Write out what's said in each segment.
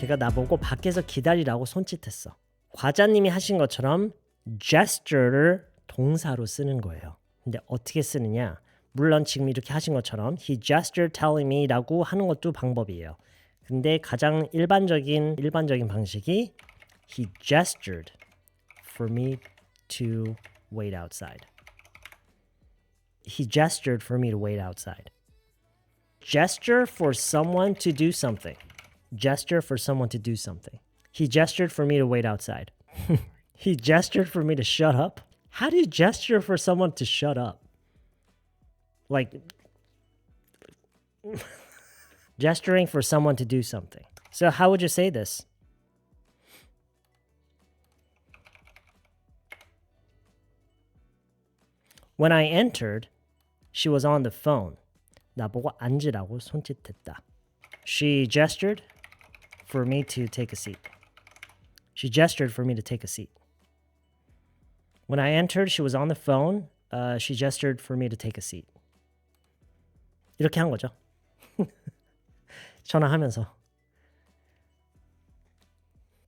아저씨가 나보고 밖에서 기다리라고 손짓했어. 과자님이 하신 것처럼 gesture를 동사로 쓰는 거예요. 근데 어떻게 쓰느냐? 물론 지금 이렇게 하신 것처럼 he gestured telling me 라고 하는 것도 방법이에요. 근데 가장 일반적인 방식이 he gestured for me to wait outside. He gestured for me to wait outside. Gesture for someone to do something. Gesture for someone to do something. He gestured for me to wait outside. He gestured for me to shut up. How do you gesture for someone to shut up? Like gesturing for someone to do something. So how would you say this? When I entered, she was on the phone. 나보고 앉으라고 손짓했다. She gestured for me to take a seat. She gestured for me to take a seat. When I entered, she was on the phone. She gestured for me to take a seat. 이렇게 한 거죠. 전화하면서.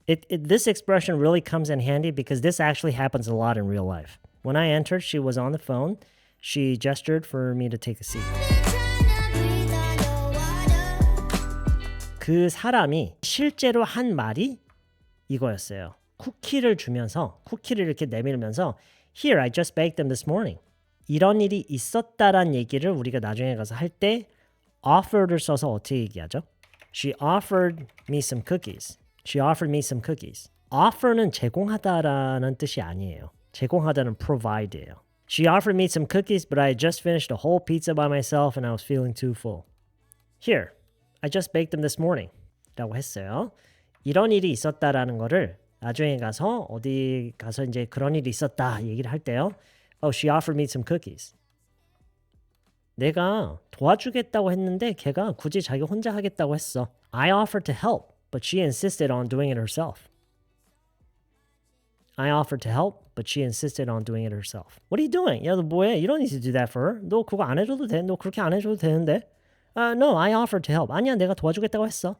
This expression really comes in handy because this actually happens a lot in real life. When I entered, she was on the phone. She gestured for me to take a seat. 그 사람이 실제로 한 말이 이거였어요. 쿠키를 주면서 쿠키를 이렇게 내밀면서 Here, I just baked them this morning. 이런 일이 있었다란 얘기를 우리가 나중에 가서 할 때 offer를 써서 어떻게 얘기하죠? She offered me some cookies. She offered me some cookies. offer는 제공하다라는 뜻이 아니에요. 제공하다는 provide예요. She offered me some cookies, but I had just finished a whole pizza by myself and I was feeling too full. Here, I just baked them this morning. 라고 했어요. 이런 일이 있었다라는 거를 나중에 가서 어디 가서 이제 그런 일이 있었다 얘기를 할 때요. Oh, she offered me some cookies. 내가 도와주겠다고 했는데 걔가 굳이 자기 혼자 하겠다고 했어. I offered to help, but she insisted on doing it herself. I offered to help, but she insisted on doing it herself. What are you doing? 야, 너 뭐해? You don't need to do that for her. 너 그거 안 해줘도 돼. 너 그렇게 안 해줘도 되는데. No, I offered to help. 아니야, 내가 도와주겠다고 했어.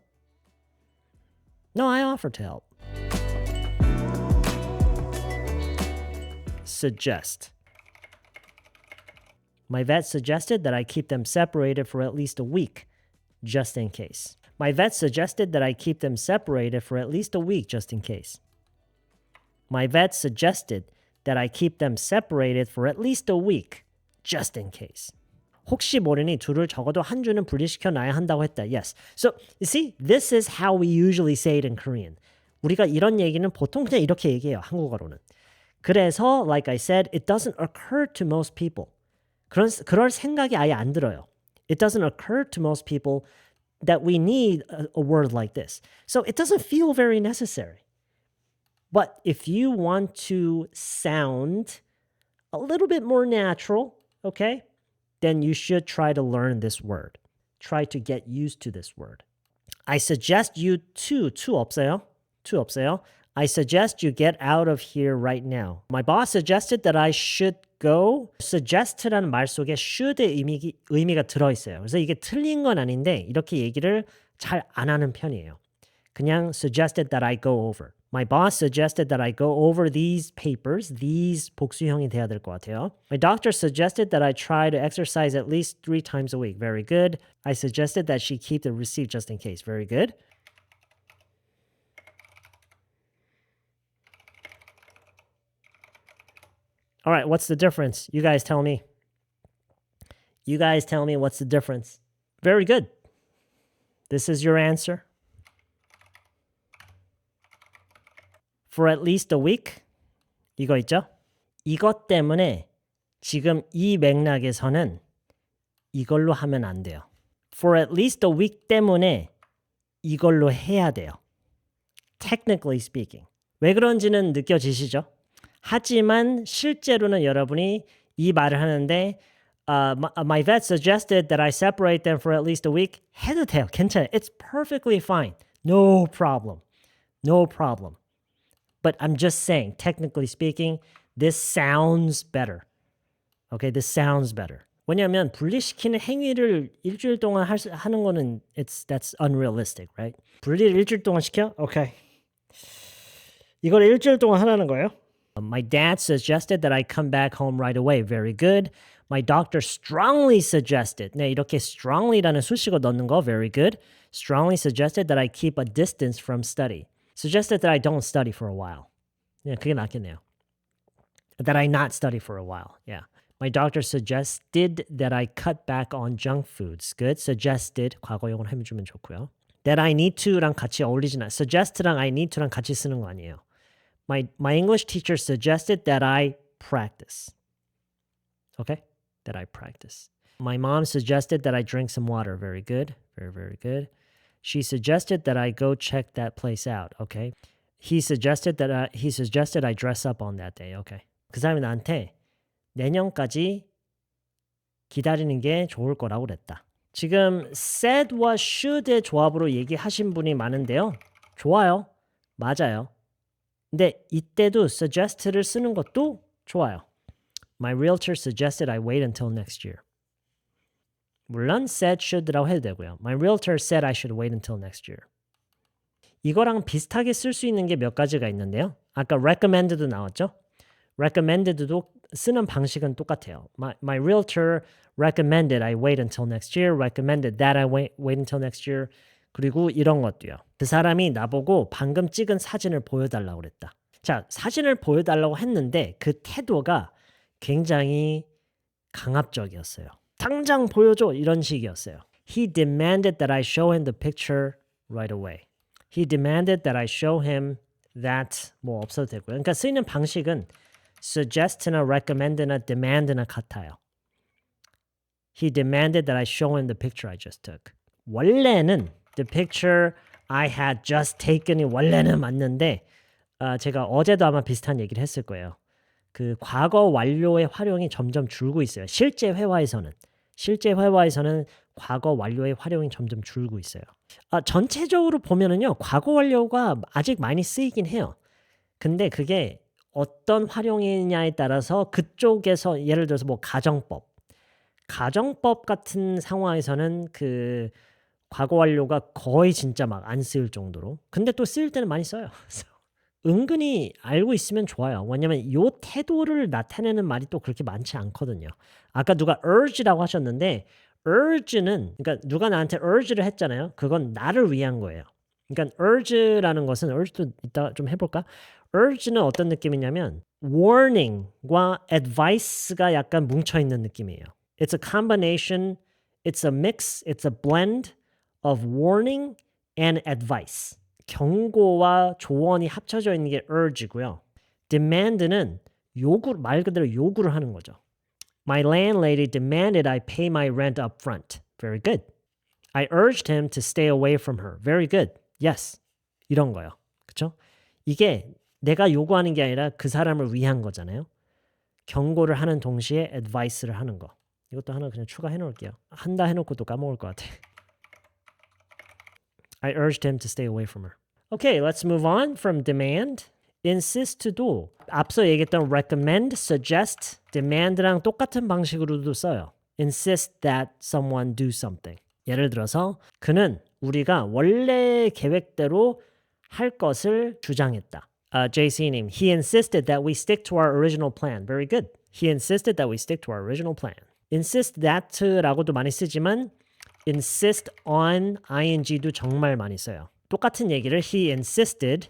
No, I offered to help. Suggest. My vet suggested that I keep them separated for at least a week, just in case. My vet suggested that I keep them separated for at least a week, just in case. My vet suggested that I keep them separated for at least a week, just in case. 혹시 모르니 둘을 적어도 한 주는 분리시켜 놔야 한다고 했다. Yes. So, you see, this is how we usually say it in Korean. 우리가 이런 얘기는 보통 그냥 이렇게 얘기해요, 한국어로는. 그래서, like I said, it doesn't occur to most people. 그럴 생각이 아예 안 들어요. It doesn't occur to most people that we need a word like this. So it doesn't feel very necessary. But if you want to sound a little bit more natural, okay, then you should try to learn this word. Try to get used to this word. I suggest you to 없어요? to 없어요? I suggest you get out of here right now. My boss suggested that I should go. Suggest라는 말 속에 should의 의미가 들어있어요. 그래서 이게 틀린 건 아닌데 이렇게 얘기를 잘 안 하는 편이에요. 그냥 suggested that I go over. My boss suggested that I go over these papers. These 복수형이 돼야 될 것 같아요. My doctor suggested that I try to exercise at least 3 times a week. Very good. I suggested that she keep the receipt just in case. Very good. All right, what's the difference? You guys tell me. You guys tell me what's the difference. Very good. This is your answer. For at least a week. 이거 있죠? 이것 때문에 지금 이 맥락에서는 이걸로 하면 안 돼요. For at least a week 때문에 이걸로 해야 돼요. Technically speaking. 왜 그런지는 느껴지시죠? 하지만 실제로는 여러분이 이 말을 하는데 my vet suggested that I separate them for at least a week. 해도 돼요. 괜찮아요. It's perfectly fine. No problem. No problem. But I'm just saying, technically speaking, this sounds better. Okay, this sounds better. 왜냐하면 분리시키는 행위를 일주일 동안 하는 거는 that's unrealistic, right? 분리를 일주일 동안 시켜? 오케이. 이걸 일주일 동안 하라는 거예요? My dad suggested that I come back home right away. Very good. My doctor strongly suggested. 네, 이렇게 strongly라는 수식어 넣는 거 very good. Strongly suggested that I keep a distance from study. Suggested that I don't study for a while. 네, 그게 낫겠네요. That I not study for a while. Yeah. My doctor suggested that I cut back on junk foods. Good. Suggested. 과거용을 해주면 좋고요. That I need to랑 같이 어울리진 않아요. Suggest랑 I need to랑 같이 쓰는 거 아니에요. My English teacher suggested that I practice. Okay? That I practice. My mom suggested that I drink some water. Very good. Very, very good. She suggested that I go check that place out. Okay? He suggested I dress up on that day. Okay. 그 사람이 나한테 내년까지 기다리는 게 좋을 거라고 그랬다. 지금 said와 should의 조합으로 얘기하신 분이 많은데요. 좋아요. 맞아요. 근데 이때도 suggest를 쓰는 것도 좋아요. My realtor suggested I wait until next year. 물론 said, should라고 해도 되고요. My realtor said I should wait until next year. 이거랑 비슷하게 쓸 수 있는 게 몇 가지가 있는데요. 아까 recommend도 나왔죠? recommended도 쓰는 방식은 똑같아요. My realtor recommended I wait until next year. Recommended that I wait until next year. 그리고 이런 것도요. 그 사람이 나보고 방금 찍은 사진을 보여달라고 그랬다. 자, 사진을 보여달라고 했는데 그 태도가 굉장히 강압적이었어요. 당장 보여줘 이런 식이었어요. He demanded that I show him the picture right away. He demanded that I show him that 뭐 없어도 되고요. 그러니까 쓰이는 방식은 suggest나 recommend나 demand나 같아요. He demanded that I show him the picture I just took. 원래는 the picture I had just taken이 원래는 맞는데 제가 어제도 아마 비슷한 얘기를 했을 거예요. 그 과거 완료의 활용이 점점 줄고 있어요. 실제 회화에서는 과거 완료의 활용이 점점 줄고 있어요. 전체적으로 보면은요. 과거 완료가 아직 많이 쓰이긴 해요. 근데 그게 어떤 활용이냐에 따라서 그쪽에서 예를 들어서 뭐 가정법 같은 상황에서는 그 과거 완료가 거의 진짜 막 안 쓰일 정도로. 근데 또 쓰일 때는 많이 써요. 은근히 알고 있으면 좋아요. 왜냐면 요 태도를 나타내는 말이 또 그렇게 많지 않거든요. 아까 누가 urge라고 하셨는데 urge는 그러니까 누가 나한테 urge를 했잖아요. 그건 나를 위한 거예요. 그러니까 urge라는 것은 urge도 이따 좀 해볼까? urge는 어떤 느낌이냐면 warning과 advice가 약간 뭉쳐있는 느낌이에요. It's a combination, it's a mix, it's a blend of warning and advice. 경고와 조언이 합쳐져 있는 게 urge고요. demand는 말 그대로 요구를 하는 거죠. My landlady demanded I pay my rent up front. Very good. I urged him to stay away from her. Very good. Yes. 이런 거요. 그렇죠? 이게 내가 요구하는 게 아니라 그 사람을 위한 거잖아요. 경고를 하는 동시에 advice를 하는 거. 이것도 하나 그냥 추가해 놓을게요. 한다 해놓고 또 까먹을 것 같아. I urged him to stay away from her. Okay, let's move on from demand. insist도 앞서 얘기했던 recommend, suggest, demand랑 똑같은 방식으로도 써요. insist that someone do something. 예를 들어서 그는 우리가 원래 계획대로 할 것을 주장했다. JC님, he insisted that we stick to our original plan. Very good. He insisted that we stick to our original plan. insist that라고도 많이 쓰지만 insist on ing도 정말 많이 써요. 똑같은 얘기를 he insisted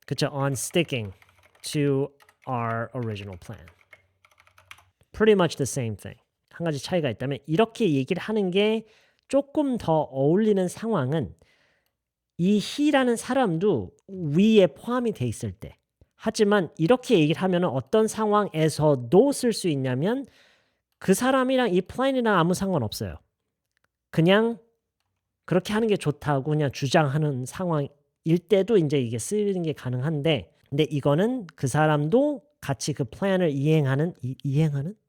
그쵸, on sticking to our original plan. Pretty much the same thing. 한 가지 차이가 있다면 이렇게 얘기를 하는 게 조금 더 어울리는 상황은 이 he라는 사람도 위에 포함이 돼 있을 때. 하지만 이렇게 얘기를 하면 어떤 상황에서도 쓸 수 있냐면 그 사람이랑 이 플랜이랑 아무 상관없어요. 그냥 그렇게 하는 게 좋다고 그냥 주장하는 상황일 때도 이제 이게 쓰이는 게 가능한데 근데 이거는 그 사람도 같이 그 플랜을 이행하는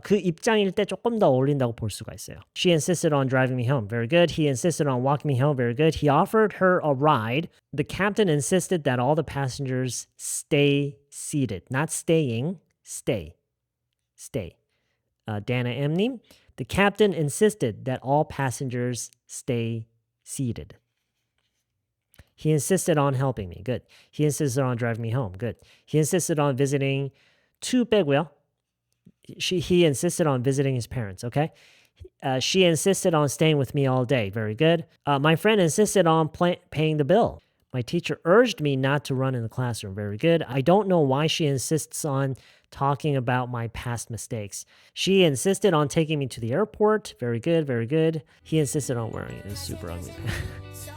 그 입장일 때 조금 더 어울린다고 볼 수가 있어요. She insisted on driving me home. Very good. He insisted on walking me home. Very good. He offered her a ride. The captain insisted that all the passengers stay seated. Not staying, stay. Stay. Dana Emney. The captain insisted that all passengers stay seated. He insisted on helping me. Good. He insisted on driving me home. Good. He insisted on visiting two 빼고요. He insisted on visiting his parents. Okay. She insisted on staying with me all day. Very good. My friend insisted on paying the bill. My teacher urged me not to run in the classroom. Very good. I don't know why she insists on talking about my past mistakes. She insisted on taking me to the airport. Very good, very good. He insisted on wearing a super ugly pants.